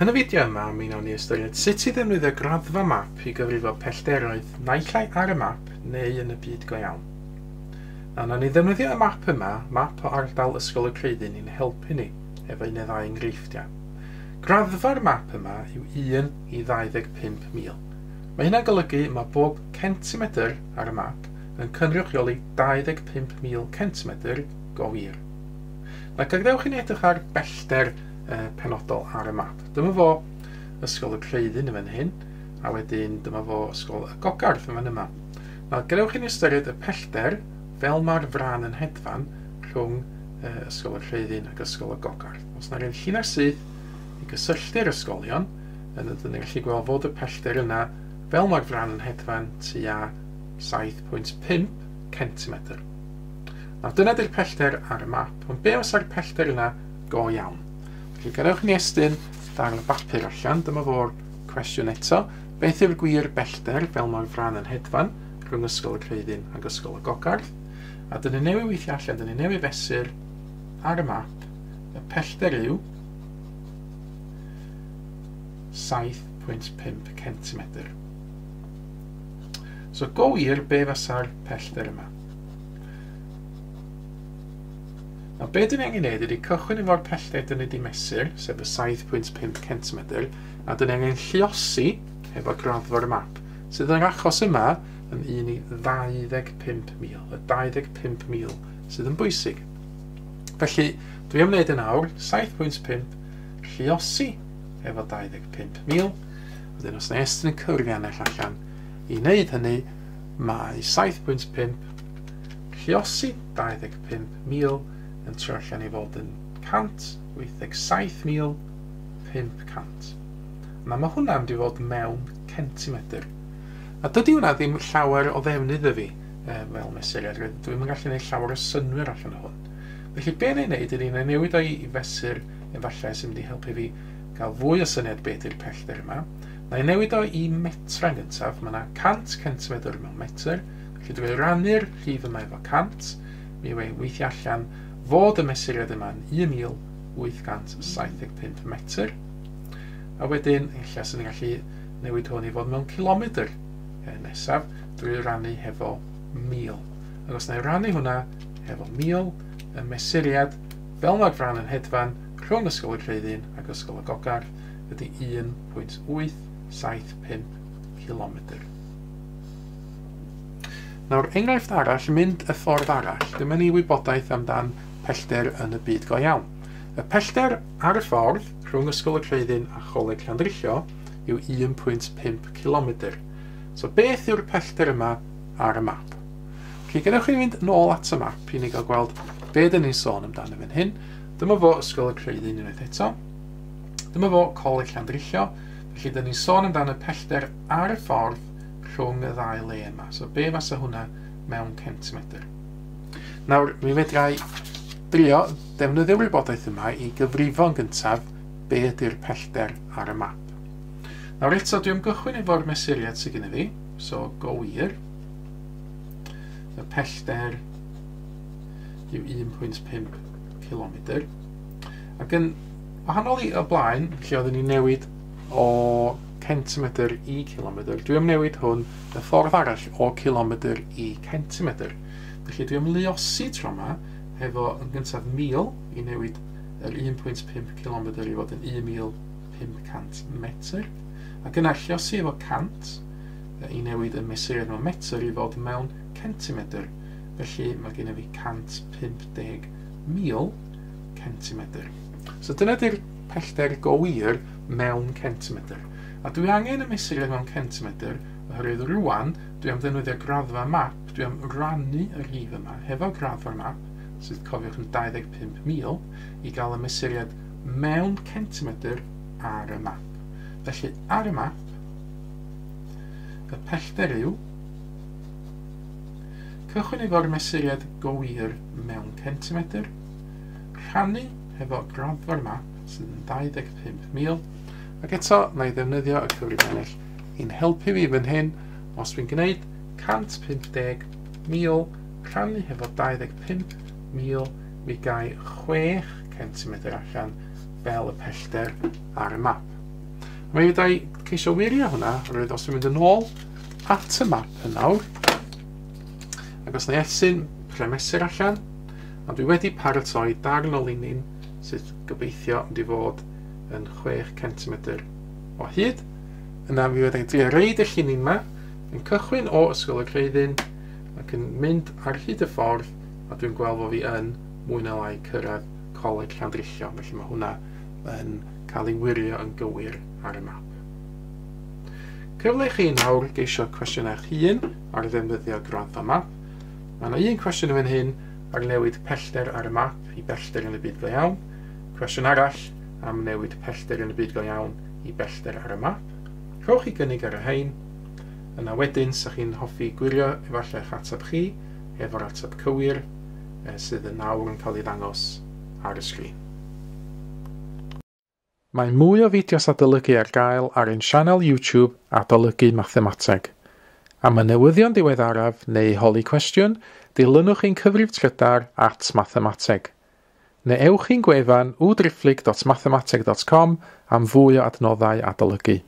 Yn y fideo yma, mi wnawn ni ystyried sut i ddefnyddio graddfa map i gyfrifo pellteroedd naill ai ar y map neu yn y byd go iawn. Wnawn ni ddefnyddio y map yma, map o ardal Ysgol y Creuddyn, i'n helpu ni efo un neu ddau enghreifftiau. Graddfa'r map yma yw 1 i 25,000. Mae hynna'n golygu mae bob centimetr ar y map yn cynrychioli 25,000 centimetr go wir. Na gadewch i ni edrych ar bellter penodol ar y map. Dyma fo Ysgol y Creuddyn yn fan hyn, a wedyn dyma fo Ysgol y Gogarth yn fan yma. Na gadewch i ni ystyried y pellter fel mae'r fran yn hedfan rhwng Ysgol y Creuddyn ac Ysgol y Gogarth. Os yna rhywun llun ar syth i gysylltu'r ysgolion, yna dyn ni'n gallu gweld fod y pellter yna fel mae'r fran yn hedfan tua 7.5 centimetr. Nawr dyna di'r pellter ar y map, ond be fysa'r pellter yna go iawn? Felly gadewch ni estyn dan y bapur allan, dyma fo'r cwestiwn eto. Beth yw'r gwir bellter fel mae'r fran yn hedfan rhwng Ysgol y Creuddyn ac Ysgol y Gogarth? A dyn ni newydd weithio allan, dyn ni newydd fesur ar y map, y pellter yw 7.5 centimetr. So go wir, be fasa'r pellter yma? Nawr, be dyn ni angen gwneud ydy cychwyn efo'r pellter dyn ni wedi mesur, sef y 7.5 centimetr, a dyn ni angen lluosi efo graddfa'r map, sydd yn achos yma yn 1 i 25,000, y 25,000 sydd yn bwysig. Felly, dwi am wneud yn awr 7.5 lluosi efo 25,000, wedyn os na estyn y cyfrifiannau allan i wneud hynny, mae 7.5 lluosi 25,000 yn trio allan i fod yn 187,500. Na mae hwnna'n mynd i fod mewn centimetr. A dydy hwnna ddim llawer o ddefnydd y fi fel mesuriad. Dwi'n gallu gwneud llawer o synwyr allan o hwn. Felly be ni'n gwneud ydy ni'n newid o'i fesur efallai sy'n mynd i helpu fi gael fwy o syniad beth yw'r pellter yma. Na'i newid o i metrau gyntaf. Mae yna 100 centimetr mewn metr. Felly dwi'n rannu'r rhif yma efo 100. Mi wei weithio allan fod y mesuriad yma'n 1,875 metr. A wedyn, ella sy'n ni'n gallu newid hwn i fod mewn kilometr nesaf, drwy rannu hefo 1000. Ac os na i rannu hwnna hefo 1000, y mesuriad fel mae'r fran yn hedfan rhwng Ysgol y Creuddyn ac Ysgol y Gogarth ydy 1,875 kilometr. Nawr, enghraifft arall, mynd y ffordd arall, dyma ni wybodaeth amdan pellter yn y byd go iawn. Y pellter ar y ffordd rhwng Ysgol y Creuddyn a Choleg Llandrillo yw 1.5 km. So beth yw'r pellter yma ar y map? Felly gadewch chi fynd nôl at y map i ni gael gweld be dyn ni'n sôn amdano fan hyn. Dyma fo Ysgol y Creuddyn unwaith eto. Dyma fo Coleg Llandrillo. Felly dyn ni'n sôn amdano y pellter ar y ffordd rhwng y ddau le yma. So be fasa hwnna mewn centimetr? Nawr, mi fedrai drio defnyddio'r wybodaeth yma i gyfrifo'n gyntaf be ydy'r pellter ar y map. Nawr eto, dwi am gychwyn efo'r mesuriad sydd gen i fi, so go wir. Y pellter yw 1.5 km. Ac yn wahanol i o blaen, lle oedden ni newid o centimetr i kilometr, dwi am newid hwn y ffordd arall o kilometr i centimetr. Felly dwi am luosi tro yma efo yn gyntaf 1000 i newid yr 1.5 km i fod yn 1,500 metr. Ac yna lluosi efo 100 i newid y mesuriad mewn metr i fod mewn centimetr. Felly mae gen i fi 150,000 centimetr. So dyna di'r pellter go wir mewn centimetr. A dwi angen y mesuriad mewn centimetr oherwydd rwan dwi am ddefnyddio graddfa map, dwi am rannu y rhif yma hefo graddfa'r map sydd cofiwch yn 25,000 i gael y mesuriad mewn centimetr ar y map. Felly ar y map y pellter yw cychwyn efo'r mesuriad go wir mewn centimetr, rhannu hefo graddfa'r map sydd yn 25,000, ac eto na i ddefnyddio y cyfrifiannell i'n helpu fi fan hyn. Os dwi'n gwneud 150,000 rhannu hefo 25,000, mi gai 6 centimetr allan fel y pellter ar y map. Mae wedi ceisio wirio hwnna, roedd os dwi'n mynd yn ôl at y map yn nawr. Ac os na esyn premesur allan, a dwi wedi paratoi darn o linyn sydd gobeithio wedi fod yn 6 cm o hyd. Yna fi wedi drio reid y llinyn yma, yn cychwyn o Ysgol y Creuddyn ac yn mynd ar hyd y ffordd, a dwi'n gweld fod fi yn mwy na lai cyrraedd Coleg Llandrillo, felly mae hwnna yn cael ei wirio yn gywir ar y map. Cyfle i chi nawr geisio cwestiynau eich hun ar ddefnyddio gronfa map. Mae yna un cwestiwn yn fan hyn ar newid pellter ar y map i bellter yn y byd go iawn. Cwestiwn arall am newid pellter yn y byd go iawn i bellter ar y map. Rhowch chi gynnig ar y hein, yna wedyn sy'ch chi'n hoffi gwirio efallai eich ateb chi efo'r ateb cywir sydd yn nawr yn cael ei ddangos ar y sgrin. Mae mwy o fideos adolygu ar gael ar ein sianel YouTube Adolygu Mathemateg. Am y newyddion diweddaraf neu holi cwestiwn, dilynwch ein cyfrif trydar @mathemateg. Neu ewch i'n gwefan www.mathemateg.com am fwy o adnoddau adolygu.